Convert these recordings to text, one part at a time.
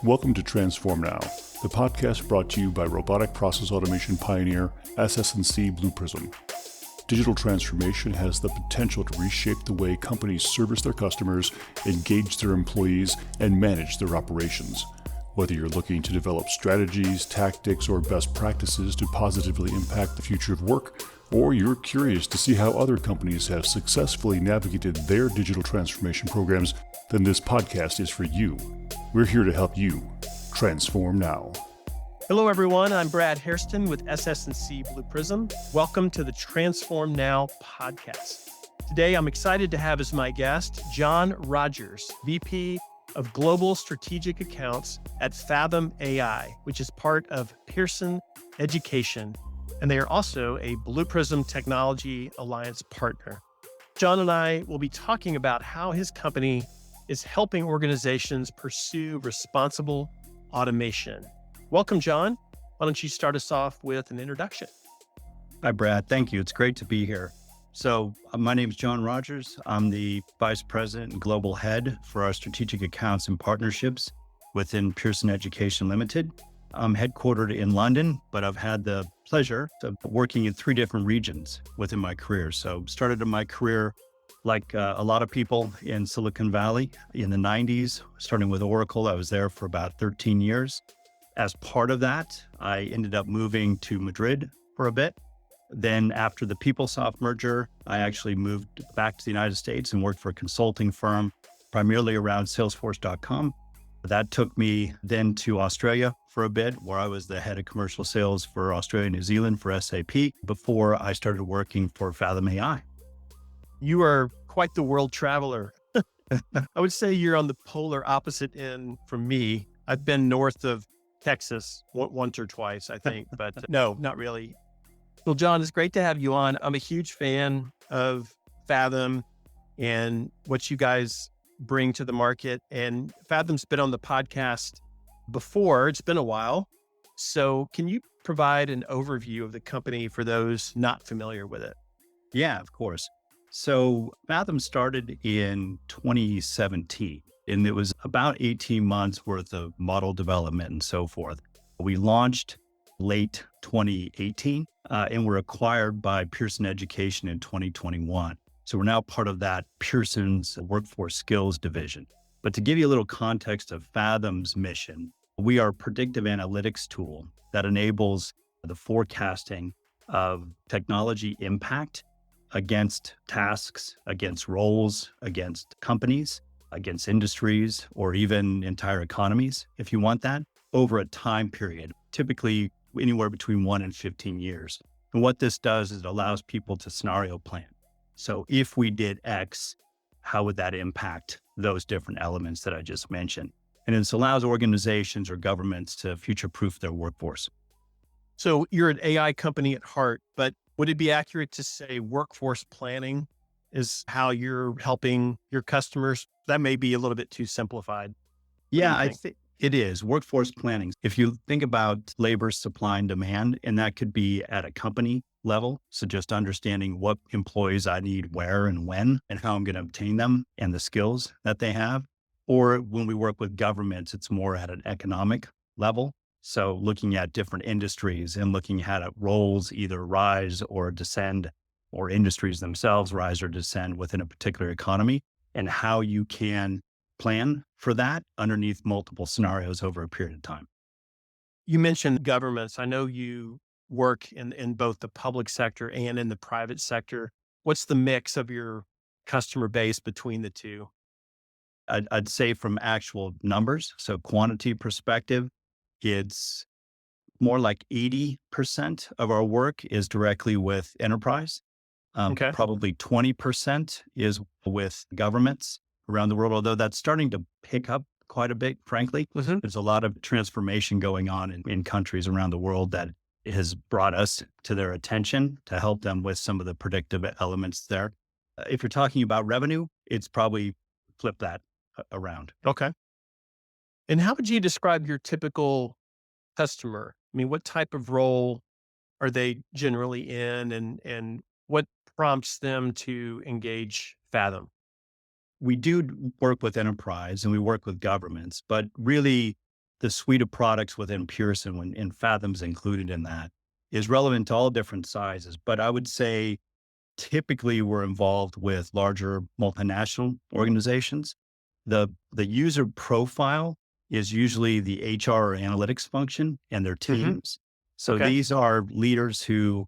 Welcome to Transform Now, the podcast brought to you by robotic process automation pioneer SS&C Blue Prism. Digital transformation has the potential to reshape the way companies service their customers, engage their employees, and manage their operations. Whether you're looking to develop strategies, tactics, or best practices to positively impact the future of work, or you're curious to see how other companies have successfully navigated their digital transformation programs, then this podcast is for you. We're here to help you transform now. Hello, everyone. I'm Brad Hairston with SS&C Blue Prism. Welcome to the Transform Now podcast. Today, I'm excited to have as my guest, John Rogers, VP of Global Strategic Accounts at Faethm AI, which is part of Pearson Education, and they are also a Blue Prism Technology Alliance partner. John and I will be talking about how his company is helping organizations pursue responsible automation. Welcome, John. Why don't you start us off with an introduction? Hi, Brad. Thank you. It's great to be here. So my name is John Rogers. I'm the Vice President and Global Head for our Strategic Accounts and Partnerships within Pearson Education Limited. I'm headquartered in London, but I've had the pleasure of working in 3 different regions within my career. So started in my career like a lot of people in Silicon Valley in the 90s, starting with Oracle. I was there for about 13 years. As part of that, I ended up moving to Madrid for a bit. Then after the PeopleSoft merger, I actually moved back to the United States and worked for a consulting firm, primarily around Salesforce.com. That took me then to Australia for a bit, where I was the head of commercial sales for Australia and New Zealand for SAP before I started working for Faethm AI. You are quite the world traveler. I would say you're on the polar opposite end from me. I've been north of Texas once or twice, I think, but no, not really. Well, John, it's great to have you on. I'm a huge fan of Faethm and what you guys bring to the market. And Faethom's been on the podcast before. It's been a while. So can you provide an overview of the company for those not familiar with it? Yeah, of course. So Faethm started in 2017, and it was about 18 months worth of model development and so forth. We launched late 2018 and were acquired by Pearson Education in 2021. So we're now part of that Pearson's Workforce Skills division. But to give you a little context of Faethom's mission, we are a predictive analytics tool that enables the forecasting of technology impact against tasks, against roles, against companies, against industries, or even entire economies, if you want that, over a time period, typically anywhere between 1 and 15 years. And what this does is it allows people to scenario plan. So if we did X, how would that impact those different elements that I just mentioned? And this allows organizations or governments to future-proof their workforce. So you're an AI company at heart, but would it be accurate to say workforce planning is how you're helping your customers? That may be a little bit too simplified. Yeah, I think it is. Workforce planning. If you think about labor supply and demand, and that could be at a company level. So just understanding what employees I need where and when and how I'm going to obtain them and the skills that they have. Or when we work with governments, it's more at an economic level. So looking at different industries and looking at how roles either rise or descend, or industries themselves rise or descend within a particular economy, and how you can plan for that underneath multiple scenarios over a period of time. You mentioned governments. I know you work in both the public sector and in the private sector. What's the mix of your customer base between the two? I'd say from actual numbers, so quantity perspective, it's more like 80% of our work is directly with enterprise. Okay. Probably 20% is with governments around the world, although that's starting to pick up quite a bit, frankly. Mm-hmm. There's a lot of transformation going on in countries around the world that has brought us to their attention to help them with some of the predictive elements there. If you're talking about revenue, it's probably flip that around. Okay. And how would you describe your typical customer? I mean, what type of role are they generally in, and what prompts them to engage Faethm? We do work with enterprise and we work with governments, but really the suite of products within Pearson, and Fathom's included in that, is relevant to all different sizes. But I would say typically we're involved with larger multinational organizations. The user profile is usually the HR or analytics function and their Hmm. teams. So Okay. these are leaders who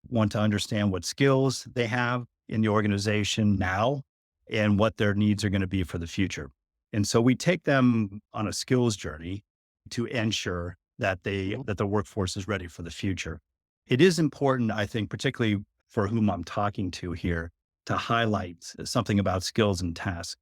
want to understand what skills they have in the organization now and what their needs are going to be for the future. And so we take them on a skills journey to ensure that Mhm. the workforce is ready for the future. It is important, I think, particularly for whom I'm talking to here, to highlight something about skills and tasks.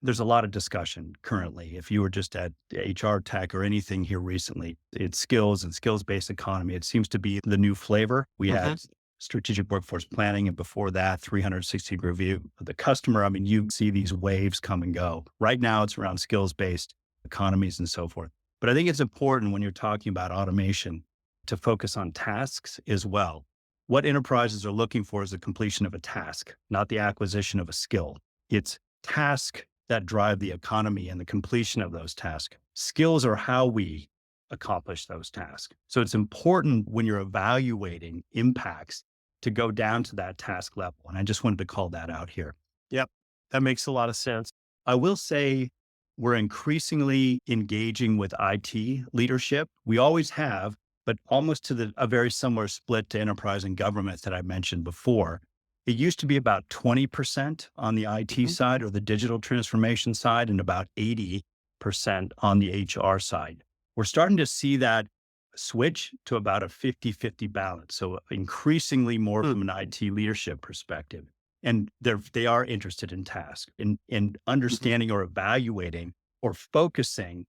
There's a lot of discussion currently. If you were just at HR tech or anything here recently, it's skills and skills-based economy. It seems to be the new flavor. We Hmm. had strategic workforce planning, and before that, 360 review of the customer. I mean, you see these waves come and go. Right now, it's around skills-based economies and so forth. But I think it's important when you're talking about automation to focus on tasks as well. What enterprises are looking for is the completion of a task, not the acquisition of a skill. It's task that drive the economy and the completion of those tasks. Skills are how we accomplish those tasks. So it's important when you're evaluating impacts to go down to that task level. And I just wanted to call that out here. Yep. That makes a lot of sense. I will say we're increasingly engaging with IT leadership. We always have, but almost to a very similar split to enterprise and government that I mentioned before. It used to be about 20% on the IT Hmm. side or the digital transformation side and about 80% on the HR side. We're starting to see that switch to about a 50-50 balance. So increasingly more Mm. from an IT leadership perspective. And they are interested in task in Mhm. understanding or evaluating or focusing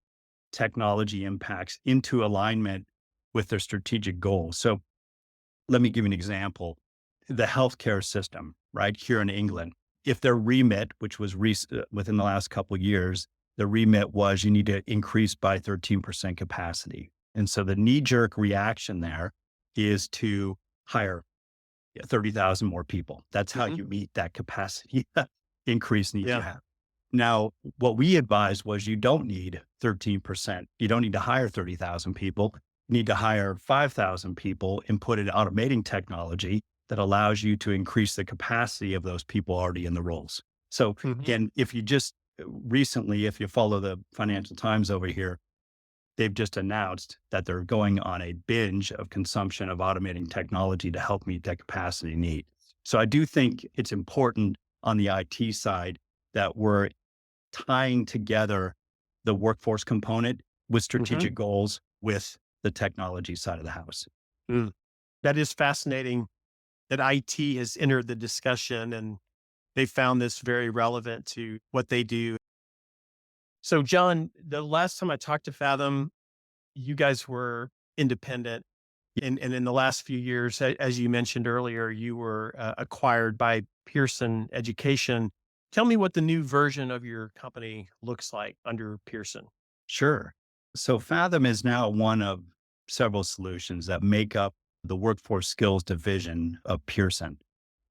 technology impacts into alignment with their strategic goals. So let me give you an example. The healthcare system, right here in England, if their remit, which was within the last couple of years, the remit was you need to increase by 13% capacity. And so the knee jerk reaction there is to hire 30,000 more people. That's how Mhm. you meet that capacity increase need you Yeah. have. Now, what we advised was you don't need 13%. You don't need to hire 30,000 people. You need to hire 5,000 people and put in automating technology that allows you to increase the capacity of those people already in the roles. So, Mhm. and if you just recently, if you follow the Financial Times over here, they've just announced that they're going on a binge of consumption of automating technology to help meet that capacity need. So I do think it's important on the IT side that we're tying together the workforce component with Mhm. strategic goals with the technology side of the house. Mm. That is fascinating that IT has entered the discussion and they found this very relevant to what they do. So, John, the last time I talked to Fathom, you guys were independent. And in the last few years, as you mentioned earlier, you were acquired by Pearson Education. Tell me what the new version of your company looks like under Pearson. Sure. So Fathom is now one of several solutions that make up the workforce skills division of Pearson.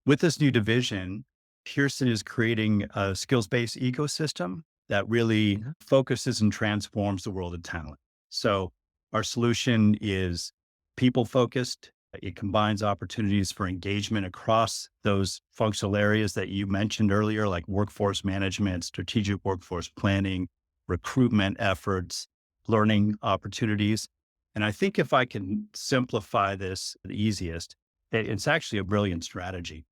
With this new division, Pearson is creating a skills based ecosystem that really Mhm. focuses and transforms the world of talent. So, our solution is people focused. It combines opportunities for engagement across those functional areas that you mentioned earlier, like workforce management, strategic workforce planning, recruitment efforts, learning opportunities. And I think if I can simplify this the easiest, it's actually a brilliant strategy.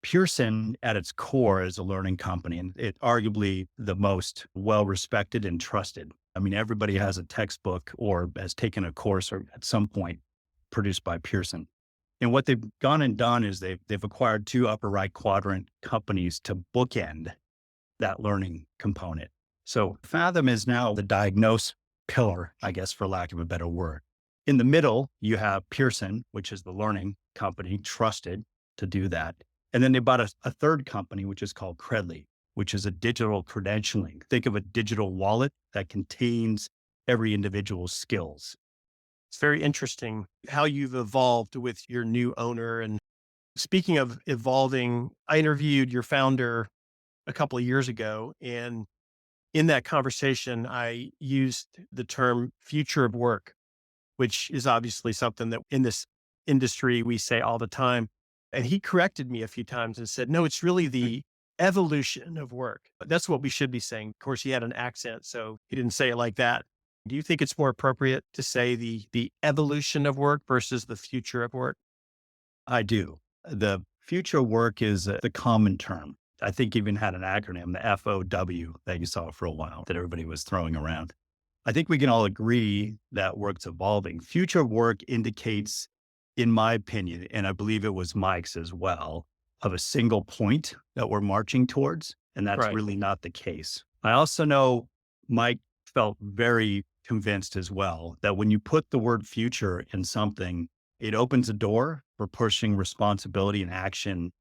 Pearson, at its core, is a learning company, and it arguably the most well respected and trusted. I mean, everybody has a textbook or has taken a course or at some point produced by Pearson. And what they've gone and done is they've acquired two upper right quadrant companies to bookend that learning component. So Fathom is now the diagnose pillar, I guess, for lack of a better word. In the middle, you have Pearson, which is the learning company trusted to do that. And then they bought a third company, which is called Credly, which is a digital credentialing. Think of a digital wallet that contains every individual's skills. It's very interesting how you've evolved with your new owner. And speaking of evolving, I interviewed your founder a couple of years ago, and in that conversation, I used the term future of work, which is obviously something that in this industry we say all the time. And he corrected me a few times and said, no, it's really the evolution of work. That's what we should be saying. Of course, he had an accent, so he didn't say it like that. Do you think it's more appropriate to say the evolution of work versus the future of work? I do. The future work is the common term. I think even had an acronym, the FOW, that you saw for a while that everybody was throwing around. I think we can all agree that work's evolving. Future work indicates, in my opinion, and I believe it was Mike's as well, of a single point that we're marching towards. And that's Right. really not the case. I also know Mike felt very convinced as well that when you put the word future in something, it opens a door for pushing responsibility and action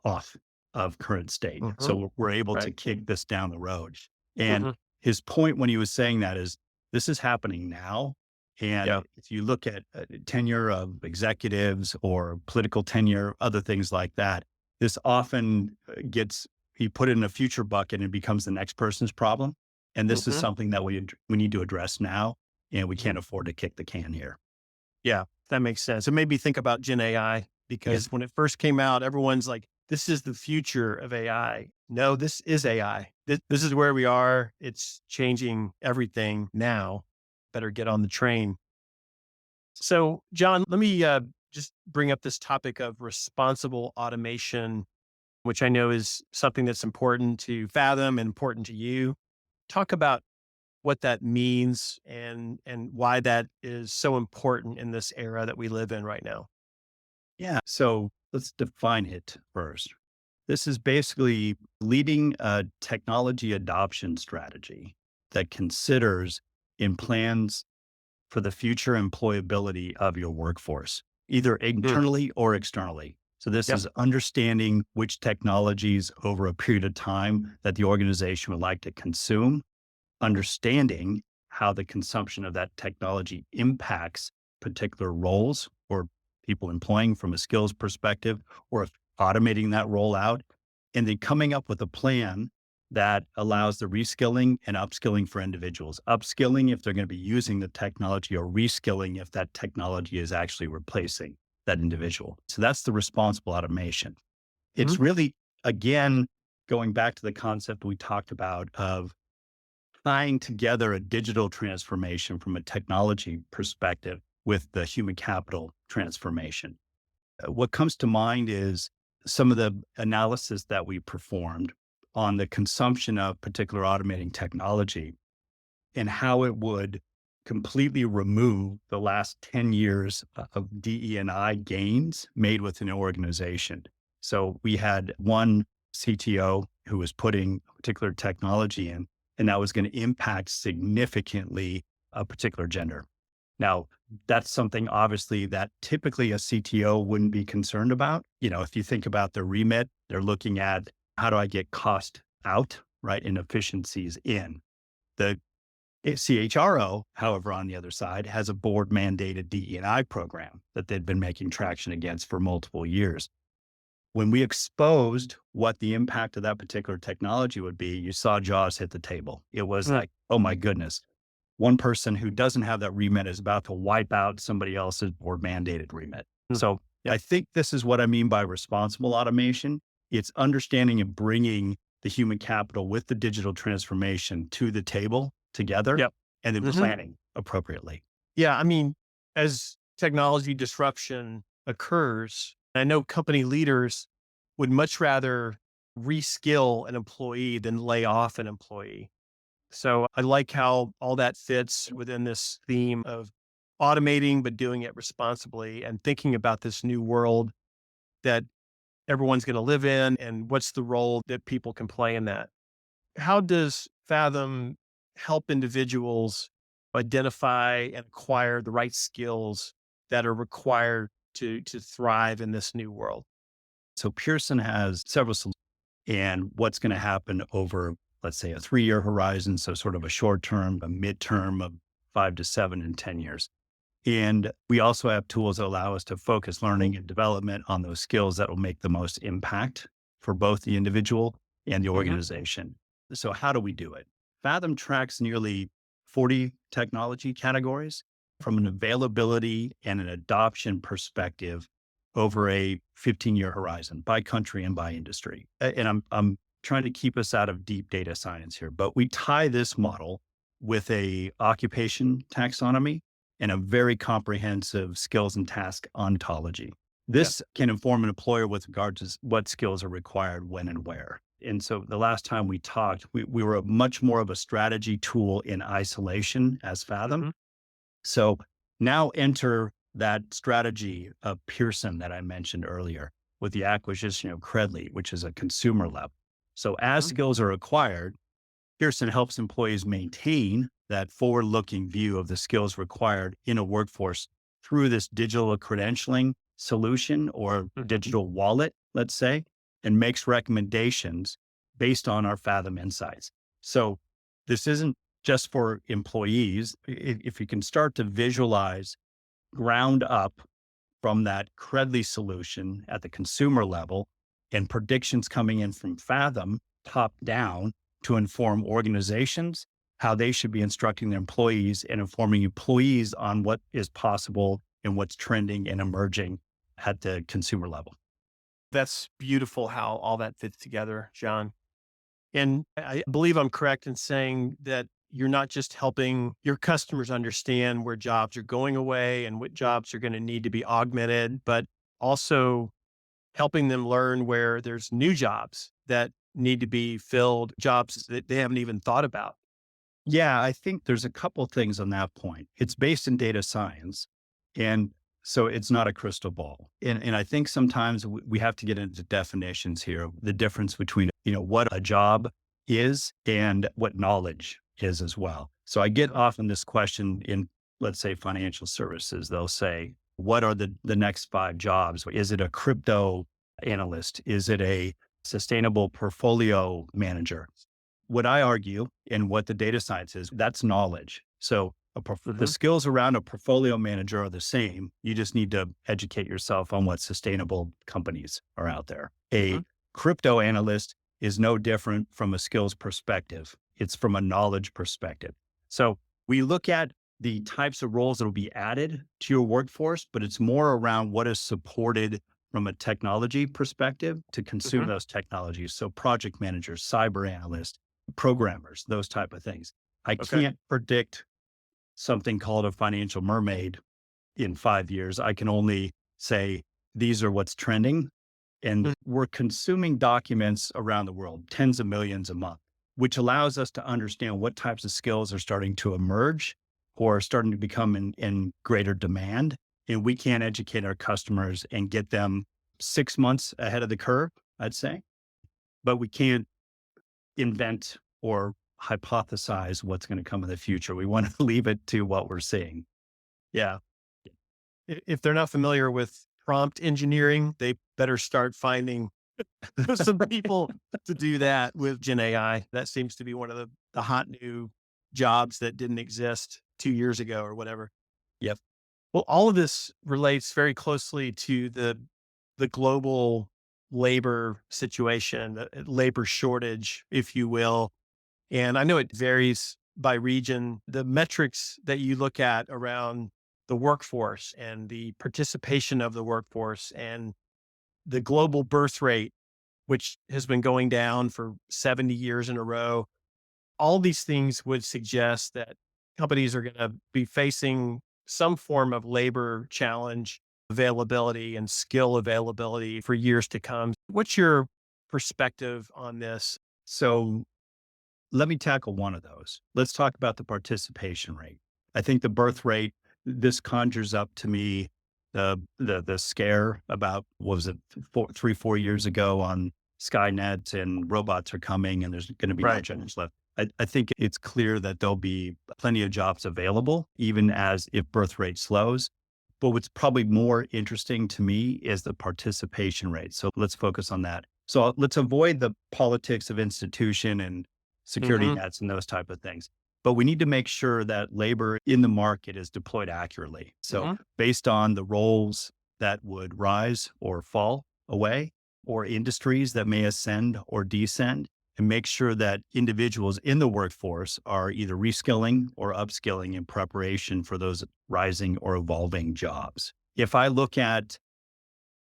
off of current state. Hmm. So we're able to Right. kick this down the road. And Hmm. his point when he was saying that is this is happening now. And Yeah. if you look at tenure of executives or political tenure, other things like that, this often gets you put it in a future bucket and it becomes the next person's problem. And this is Hmm. something that we need to address now, and we can't afford to kick the can here. Yeah, that makes sense. It made me think about Gen AI Yeah. because when it first came out, everyone's like, this is the future of AI. No, this is AI. This is where we are. It's changing everything now. Better get on the train. So, John, let me just bring up this topic of responsible automation, which I know is something that's important to Fathom and important to you. Talk about what that means and why that is so important in this era that we live in right now. Yeah. So let's define it first. This is basically leading a technology adoption strategy that considers in plans for the future employability of your workforce, either Mm, internally or externally. So this yep. is understanding which technologies over a period of time that the organization would like to consume, understanding how the consumption of that technology impacts particular roles or people employing from a skills perspective, or if automating that role out, and then coming up with a plan that allows the reskilling and upskilling for individuals. Upskilling if they're going to be using the technology, or reskilling if that technology is actually replacing that individual. So that's the responsible automation. Mhm. It's really, again, going back to the concept we talked about of tying together a digital transformation from a technology perspective with the human capital transformation. What comes to mind is some of the analysis that we performed on the consumption of particular automating technology and how it would completely remove the last 10 years of DE&I gains made within an organization. So we had one CTO who was putting a particular technology in, and that was going to impact significantly a particular gender. Now, that's something obviously that typically a CTO wouldn't be concerned about. You know, if you think about their remit, they're looking at how do I get cost out, right, and efficiencies in. The CHRO, however, on the other side, has a board mandated DE&I program that they've been making traction against for multiple years. When we exposed what the impact of that particular technology would be, you saw jaws hit the table. It was Mm, like, oh my goodness, one person who doesn't have that remit is about to wipe out somebody else's board mandated remit. mm, So yep. I think this is what I mean by responsible automation. It's understanding and bringing the human capital with the digital transformation to the table together, Yep. and then Hmm. planning appropriately. Yeah. I mean, as technology disruption occurs, I know company leaders would much rather reskill an employee than lay off an employee. So I like how all that fits within this theme of automating, but doing it responsibly and thinking about this new world that everyone's going to live in and what's the role that people can play in that. How does Fathom help individuals identify and acquire the right skills that are required to thrive in this new world? So Pearson has several solutions, and what's going to happen over, let's say, a 3-year horizon. So sort of a short term, a midterm of 5 to 7 and 10 years. And we also have tools that allow us to focus learning and development on those skills that will make the most impact for both the individual and the Hmm. organization. So how do we do it? Faethm tracks nearly 40 technology categories from an availability and an adoption perspective over a 15-year horizon by country and by industry. And I'm trying to keep us out of deep data science here, but we tie this model with a occupation taxonomy and a very comprehensive skills and task ontology. This can inform an employer with regard to what skills are required when and where. And so the last time we talked, we were much more of a strategy tool in isolation as Faethm. Mhm. So now enter that strategy of Pearson that I mentioned earlier with the acquisition of Credly, which is a consumer level. So as Mhm. skills are acquired, Pearson helps employees maintain that forward-looking view of the skills required in a workforce through this digital credentialing solution or Mhm. digital wallet, let's say, and makes recommendations based on our Faethm insights. So this isn't just for employees. If you can start to visualize ground up from that Credly solution at the consumer level and predictions coming in from Faethm top down to inform organizations how they should be instructing their employees and informing employees on what is possible and what's trending and emerging at the consumer level. That's beautiful how all that fits together, John. And I believe I'm correct in saying that you're not just helping your customers understand where jobs are going away and what jobs are going to need to be augmented, but also helping them learn where there's new jobs that need to be filled, jobs that they haven't even thought about. Yeah, I think there's a couple things on that point. It's based in data science. And so it's not a crystal ball. And I think sometimes we have to get into definitions here, the difference between, what a job is and what knowledge is as well. So I get often this question in, let's say, financial services. They'll say, what are the next 5 jobs? Is it a crypto analyst? Is it a sustainable portfolio manager? What I argue and what the data science is, that's knowledge. So the Mhm. skills around a portfolio manager are the same. You just need to educate yourself on what sustainable companies are out there. Mhm. A crypto analyst is no different from a skills perspective. It's from a knowledge perspective. So we look at the types of roles that will be added to your workforce, but it's more around what is supported from a technology perspective to consume Mhm. those technologies. So project managers, cyber analysts, programmers, those type of things. I Okay. can't predict something called a financial mermaid in 5 years. I can only say these are what's trending. And Mm. we're consuming documents around the world, tens of millions a month, which allows us to understand what types of skills are starting to emerge or starting to become in greater demand. And we can educate our customers and get them 6 months ahead of the curve, I'd say. But we can't invent or hypothesize what's going to come in the future. We want to leave it to what we're seeing. Yeah. If they're not familiar with prompt engineering, they better start finding some people to do that with Gen AI. That seems to be one of the hot new jobs that didn't exist 2 years ago or whatever. Yep. Well, all of this relates very closely to the global labor situation, the labor shortage, if you will. And I know it varies by region. The metrics that you look at around the workforce and the participation of the workforce and the global birth rate, which has been going down for 70 years in a row, all these things would suggest that companies are going to be facing some form of labor challenge, availability and skill availability for years to come. What's your perspective on this? So let me tackle one of those. Let's talk about the participation rate. I think the birth rate, this conjures up to me the scare about, what was it, 4 years ago on Skynet and robots are coming and there's going to be no Right. jobs left. I think it's clear that there'll be plenty of jobs available, even as if birth rate slows. But what's probably more interesting to me is the participation rate. So let's focus on that. So let's avoid the politics of institution and security Hmm. nets and those type of things. But we need to make sure that labor in the market is deployed accurately. So Hmm. based on the roles that would rise or fall away, or industries that may ascend or descend, and make sure that individuals in the workforce are either reskilling or upskilling in preparation for those rising or evolving jobs. If I look at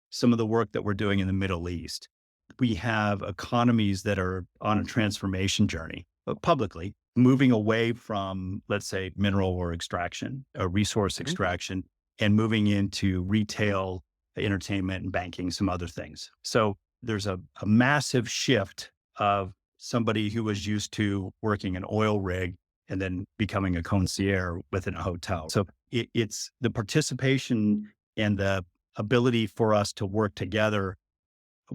some of the work that we're doing in the Middle East, we have economies that are on a transformation journey, publicly moving away from, let's say, mineral or extraction, or resource extraction, and moving into retail, entertainment, and banking, some other things. So there's a massive shift of somebody who was used to working an oil rig and then becoming a concierge within a hotel. So it's the participation and the ability for us to work together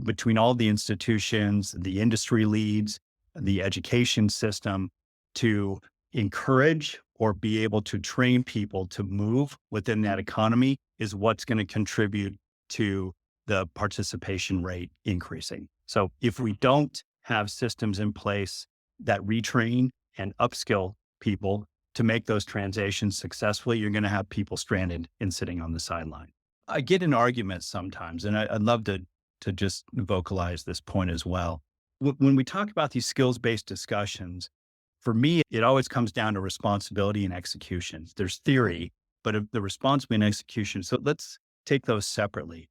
between all the institutions, the industry leads, the education system, to encourage or be able to train people to move within that economy is what's going to contribute to the participation rate increasing. So if we don't have systems in place that retrain and upskill people to make those transitions successfully, you're going to have people stranded and sitting on the sideline. I get in arguments sometimes, and I'd love to just vocalize this point as well. When we talk about these skills-based discussions, for me, it always comes down to responsibility and execution. There's theory, but the responsibility and execution. So let's take those separately.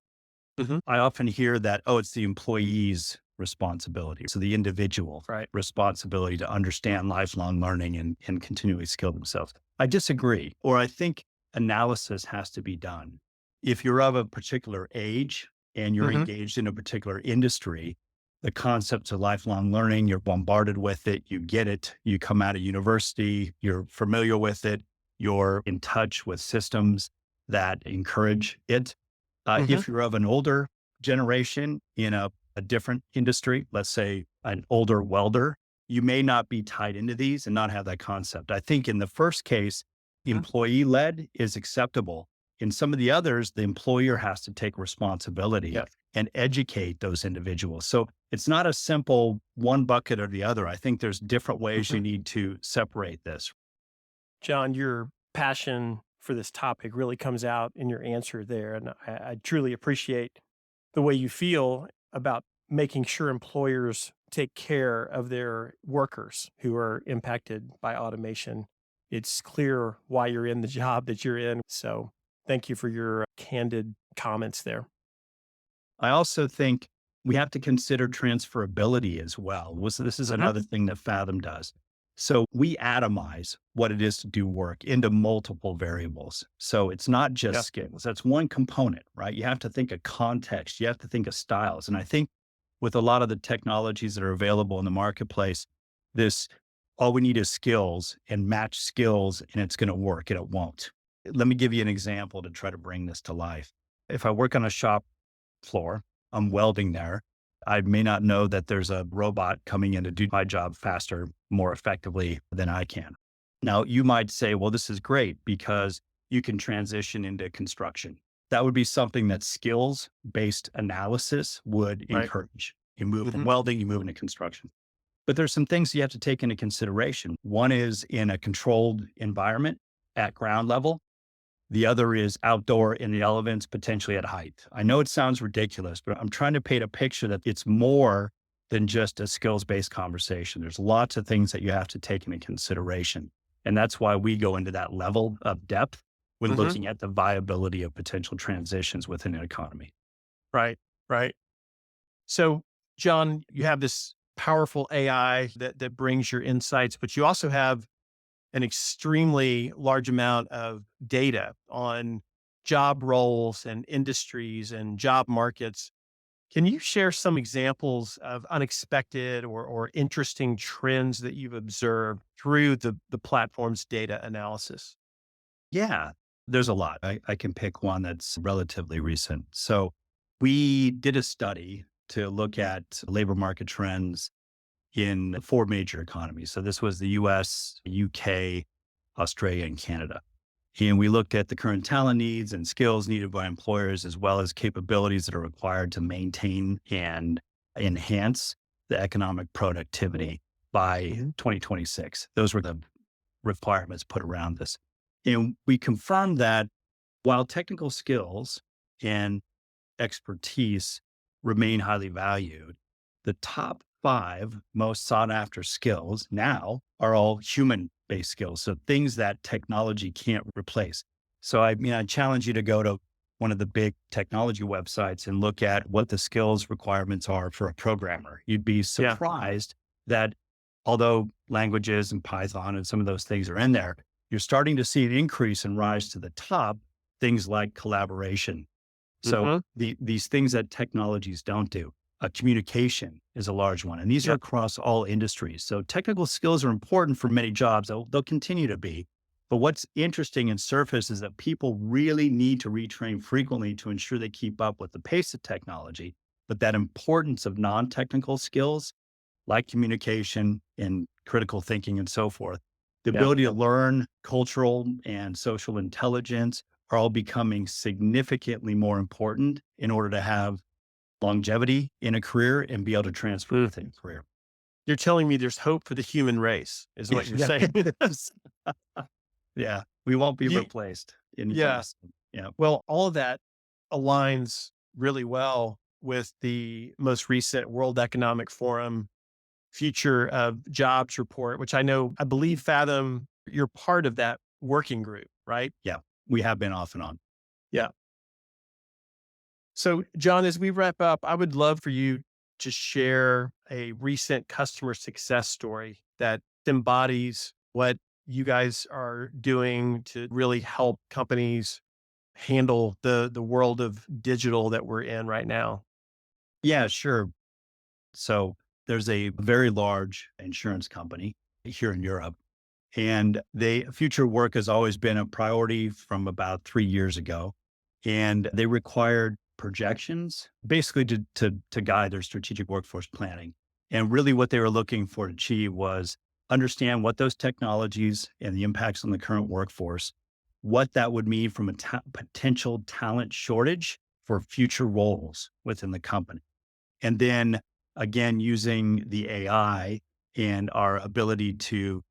I often hear that, oh, it's the employee's responsibility. So the individual responsibility to understand lifelong learning and continually skill themselves. I disagree, or I think analysis has to be done. If you're of a particular age and you're engaged in a particular industry, the concepts of lifelong learning, you're bombarded with it, you get it, you come out of university, you're familiar with it, you're in touch with systems that encourage it. If you're of an older generation in a different industry, let's say an older welder, you may not be tied into these and not have that concept. I think in the first case, employee-led is acceptable. In some of the others, the employer has to take responsibility and educate those individuals. So it's not a simple one bucket or the other. I think there's different ways you need to separate this. John, your passion for this topic really comes out in your answer there. And I truly appreciate the way you feel about making sure employers take care of their workers who are impacted by automation. It's clear why you're in the job that you're in. So thank you for your candid comments there. I also think we have to consider transferability as well. This is another thing that Faethm does. So we atomize what it is to do work into multiple variables. So it's not just skills. That's one component, right? You have to think of context. You have to think of styles. And I think with a lot of the technologies that are available in the marketplace, all we need is skills and match skills, and it's going to work, and it won't. Let me give you an example to try to bring this to life. If I work on a shop floor, I'm welding there. I may not know that there's a robot coming in to do my job faster, more effectively than I can. Now, you might say, well, this is great because you can transition into construction. That would be something that skills-based analysis would encourage. You move from welding, you move into construction. But there's some things you have to take into consideration. One is in a controlled environment at ground level. The other is outdoor in the elements, potentially at height. I know it sounds ridiculous, but I'm trying to paint a picture that it's more than just a skills-based conversation. There's lots of things that you have to take into consideration. And that's why we go into that level of depth when looking at the viability of potential transitions within an economy. Right. So, John, you have this powerful AI that brings your insights, but you also have an extremely large amount of data on job roles and industries and job markets. Can you share some examples of unexpected or interesting trends that you've observed through the platform's data analysis? Yeah, there's a lot. I can pick one that's relatively recent. So we did a study to look at labor market trends in 4 major economies. So this was the US, UK, Australia, and Canada. And we looked at the current talent needs and skills needed by employers, as well as capabilities that are required to maintain and enhance the economic productivity by 2026. Those were the requirements put around this. And we confirmed that while technical skills and expertise remain highly valued, the top 5 most sought after skills now are all human based skills. So things that technology can't replace. So I challenge you to go to one of the big technology websites and look at what the skills requirements are for a programmer. You'd be Yeah. surprised that although languages and Python and some of those things are in there, you're starting to see an increase and rise to the top, things like collaboration. So these things that technologies don't do. Communication is a large one, and these are across all industries. So technical skills are important for many jobs. They'll continue to be. But what's interesting and surface is that people really need to retrain frequently to ensure they keep up with the pace of technology. But that importance of non-technical skills like communication and critical thinking and so forth, the ability to learn cultural and social intelligence are all becoming significantly more important in order to have longevity in a career and be able to transfer within a career. You're telling me there's hope for the human race, is what you're saying. Yeah, we won't be replaced. Yeah. Well, all of that aligns really well with the most recent World Economic Forum Future of Jobs report, which I believe Faethm, you're part of that working group, right? Yeah, we have been off and on. Yeah. So, John, as we wrap up, I would love for you to share a recent customer success story that embodies what you guys are doing to really help companies handle the world of digital that we're in right now. Yeah, sure. So there's a very large insurance company here in Europe, and future work has always been a priority from about 3 years ago. And they required projections basically to guide their strategic workforce planning. And really what they were looking for to achieve was understand what those technologies and the impacts on the current workforce, what that would mean from a potential talent shortage for future roles within the company. And then again, using the AI and our ability to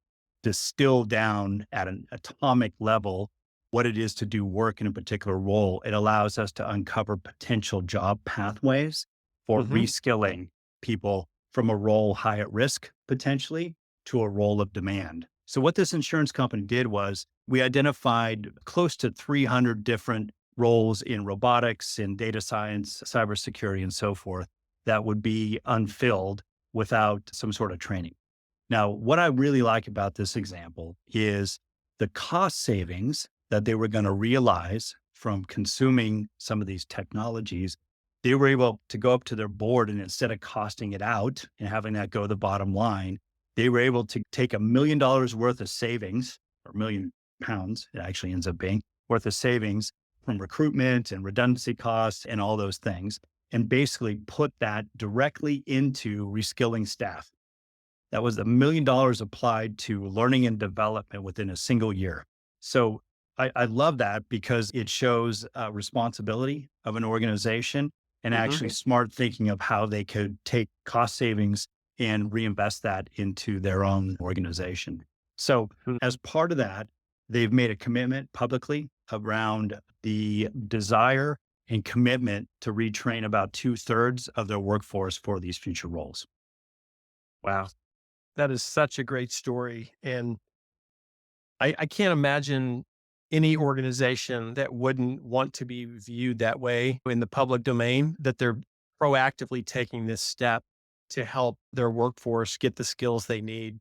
distill down at an atomic level what it is to do work in a particular role, it allows us to uncover potential job pathways for reskilling people from a role high at risk potentially to a role of demand. So what this insurance company did was we identified close to 300 different roles in robotics, in data science, cybersecurity, and so forth that would be unfilled without some sort of training. Now, what I really like about this example is the cost savings that they were going to realize from consuming some of these technologies. They were able to go up to their board, and instead of costing it out and having that go to the bottom line, they were able to take $1 million worth of savings, or £1 million, it actually ends up being, worth of savings from recruitment and redundancy costs and all those things, and basically put that directly into reskilling staff. That was $1 million applied to learning and development within a single year. So I love that because it shows responsibility of an organization and actually smart thinking of how they could take cost savings and reinvest that into their own organization. So as part of that, they've made a commitment publicly around the desire and commitment to retrain about 2/3 of their workforce for these future roles. Wow. That is such a great story. And I can't imagine any organization that wouldn't want to be viewed that way in the public domain, that they're proactively taking this step to help their workforce get the skills they need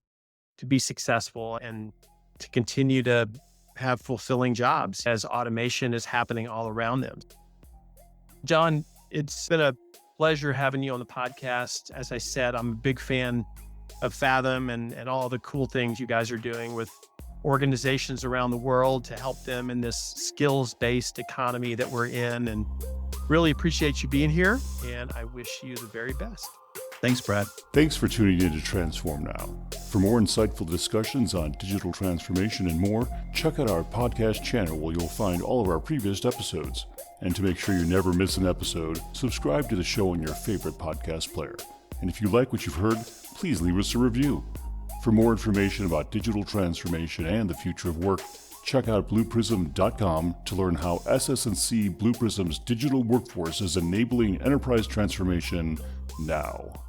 to be successful and to continue to have fulfilling jobs as automation is happening all around them. John, it's been a pleasure having you on the podcast. As I said, I'm a big fan of Faethm and all the cool things you guys are doing with organizations around the world to help them in this skills-based economy that we're in. And really appreciate you being here. And I wish you the very best. Thanks, Brad. Thanks for tuning in to Transform Now. For more insightful discussions on digital transformation and more, check out our podcast channel where you'll find all of our previous episodes. And to make sure you never miss an episode, subscribe to the show on your favorite podcast player. And if you like what you've heard, please leave us a review. For more information about digital transformation and the future of work, check out blueprism.com to learn how SS&C Blue Prism's digital workforce is enabling enterprise transformation now.